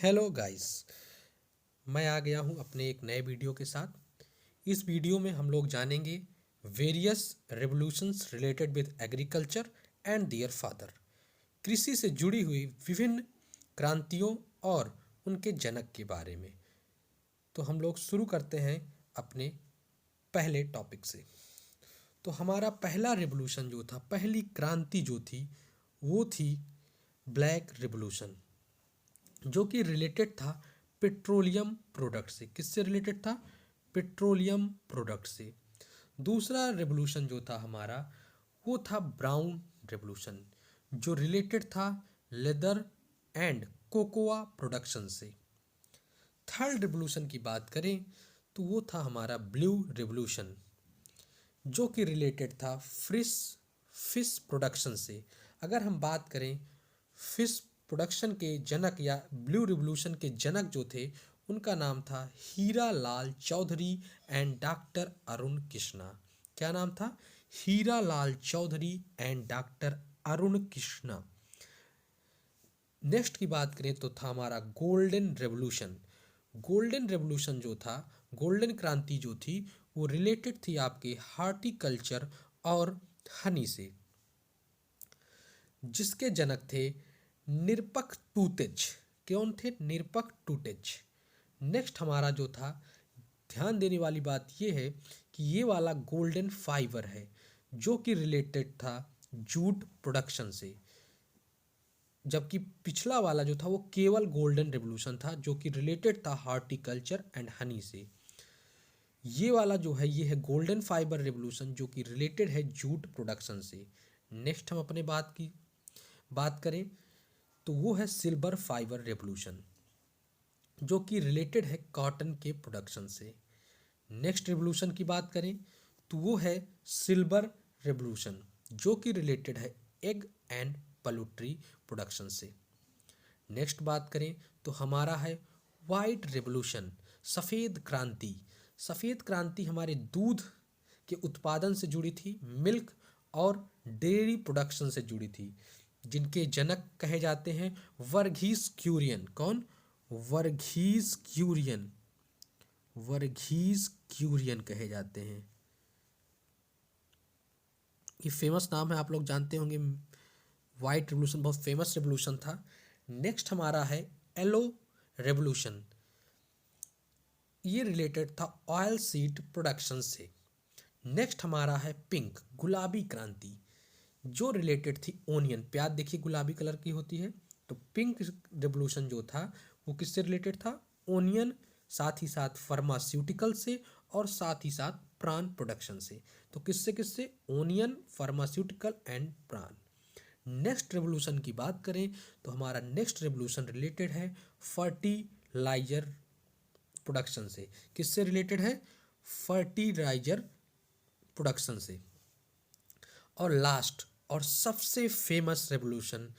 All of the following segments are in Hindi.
Hello guys. मैं आ गया हूं अपने एक नए वीडियो के साथ। इस वीडियो में हम लोग जानेंगे various revolutions related with agriculture and their father. कृषि से जुड़ी हुई विभिन्न क्रांतियों और उनके जनक के बारे में। तो हम लोग शुरू करते हैं अपने पहले टॉपिक से। तो हमारा पहला रेवोल्यूशन जो था, पहली क्रांति जो थी, वो थी ब्लैक रेवोल्यूशन, जो कि रिलेटेड था पेट्रोलियम प्रोडक्ट से। किससे रिलेटेड था? पेट्रोलियम प्रोडक्ट से। दूसरा रेवोल्यूशन जो था हमारा, वो था ब्राउन रेवोल्यूशन, जो रिलेटेड था लेदर एंड कोकोआ प्रोडक्शन से। थर्ड रेवोल्यूशन की बात करें तो वो था हमारा ब्लू रेवोल्यूशन, जो कि रिलेटेड था फिश प्रोडक्शन से। अगर हम बात करें फिश प्रोडक्शन के जनक या ब्लू रिवोल्यूशन के जनक जो थे, उनका नाम था हीरा लाल चौधरी एंड डॉक्टर अरुण कृष्णा। क्या नाम था? Hira Lal Chaudhary and doctor Arun Krishna. Next की बात करें तो था हमारा गोल्डन रेवोल्यूशन। गोल्डन रेवोल्यूशन जो था, गोल्डन क्रांति जो थी, वो रिलेटेड थी आपके हार्टिकल्चर और हनी से, जिसके जनक थे निरपक टूटेज। कौन थे? निरपक टूटेज। नेक्स्ट हमारा जो था, ध्यान देने वाली बात ये है कि ये वाला गोल्डन फाइबर है, जो कि रिलेटेड था जूट प्रोडक्शन से, जबकि पिछला वाला जो था वो केवल गोल्डन रेवोल्यूशन था, जो कि रिलेटेड था हार्टिकल्चर एंड हनी से। ये वाला जो है, ये है गोल्डन फाइबर रेवोल्यूशन, जो कि रिलेटेड है जूट प्रोडक्शन से। नेक्स्ट हम अपने बात करें तो वो है सिल्वर फाइबर रेवोल्यूशन, जो कि रिलेटेड है कॉटन के प्रोडक्शन से। नेक्स्ट रेवोल्यूशन की बात करें तो वो है सिल्वर रेवोल्यूशन, जो कि रिलेटेड है एग एंड पोल्ट्री प्रोडक्शन से। नेक्स्ट बात करें तो हमारा है वाइट रेवोल्यूशन, सफ़ेद क्रांति। सफ़ेद क्रांति हमारे दूध के उत्पादन से जुड़ी थी, मिल्क और डेयरी प्रोडक्शन से जुड़ी थी, जिनके जनक कहे जाते हैं वर्गीस क्यूरियन। कौन? वर्गीस क्यूरियन। वर्गीस क्यूरियन कहे जाते हैं। ये फेमस नाम है, आप लोग जानते होंगे। वाइट रेवोल्यूशन बहुत फेमस रेवोल्यूशन था। नेक्स्ट हमारा है येलो रेवोल्यूशन। ये रिलेटेड था ऑयल सीड प्रोडक्शन से। नेक्स्ट हमारा है पिंक, गुलाबी क्रांति, जो रिलेटेड थी ओनियन। प्याज देखिए गुलाबी कलर की होती है, तो पिंक रेवोल्यूशन जो था वो किससे रिलेटेड था? ओनियन, साथ ही साथ फार्मास्यूटिकल से, और साथ ही साथ प्रान प्रोडक्शन से। तो किससे किससे? ओनियन, फार्मास्यूटिकल एंड प्रान। नेक्स्ट रेवोल्यूशन की बात करें तो हमारा नेक्स्ट रेवोल्यूशन रिलेटेड है फर्टिलाइजर प्रोडक्शन से। किससे रिलेटेड है? फर्टिलाइजर प्रोडक्शन से। और लास्ट और सबसे फेमस रेवोल्यूशन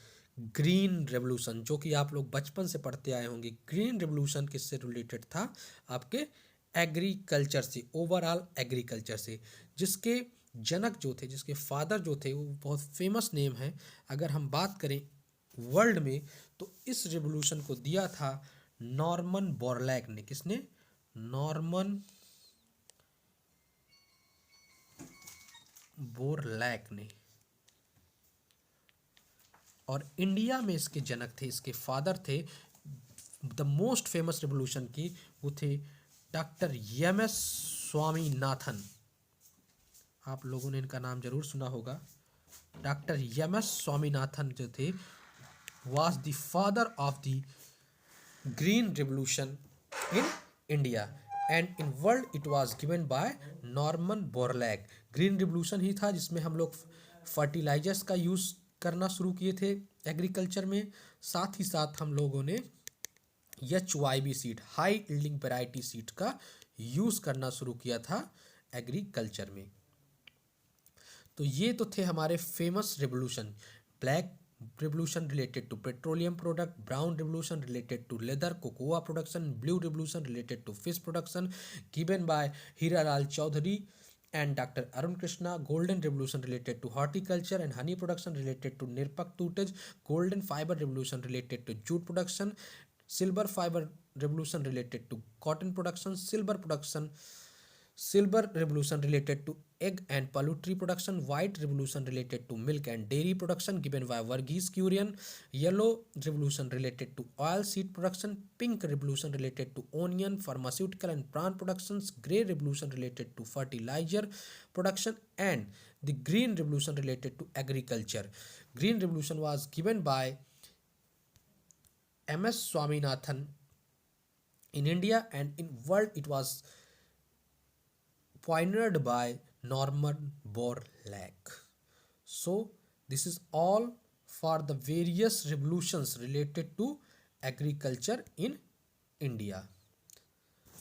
ग्रीन रेवोल्यूशन, जो कि आप लोग बचपन से पढ़ते आए होंगे। ग्रीन रेवोल्यूशन किससे रिलेटेड था? आपके एग्रीकल्चर से, ओवरऑल एग्रीकल्चर से, जिसके जनक जो थे, जिसके फादर जो थे, वो बहुत फेमस नेम है। अगर हम बात करें वर्ल्ड में, तो इस रेवोल्यूशन को दिया था नॉर्मन बोरलैग ने। किसने? नॉर्मन बोरलैग ने। और इंडिया में इसके जनक थे, इसके फादर थे, द मोस्ट फेमस रेवोल्यूशन की, वो थे डॉक्टर एम एस स्वामीनाथन। आप लोगों ने इनका नाम जरूर सुना होगा। डॉक्टर एम एस स्वामीनाथन जो थे, was the father of the green revolution in India and in world it was given by Norman Borlaug. Green revolution ही था जिसमें हम लोग फर्टिलाइजर्स का यूज़ करना शुरू किए थे एग्रीकल्चर में। साथ ही साथ हम लोगों ने HYB seed, high yielding variety seed का यूज़ करना शुरू किया था एग्रीकल्चर में। तो ये तो थे हमारे famous revolution. Black revolution related to petroleum product, brown revolution related to leather cocoa production, blue revolution related to fish production given by Hiralal Chaudhary and Dr. Arun Krishna, golden revolution related to horticulture and honey production related to Nirpak Tutage, golden fiber revolution related to jute production, silver fiber revolution related to cotton production, silver revolution related to egg and poultry production, white revolution related to milk and dairy production given by Verghese Kurian, yellow revolution related to oil seed production, pink revolution related to onion, pharmaceutical and plant productions, grey revolution related to fertilizer production, and the green revolution related to agriculture. Green revolution was given by MS Swaminathan in India, and in world it was pioneered by Norman Borlaug. So this is all for the various revolutions related to agriculture in India.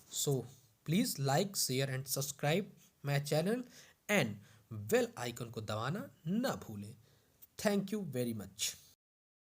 So please like, share and subscribe my channel and bell icon को दबाना ना भूलें. Thank you very much.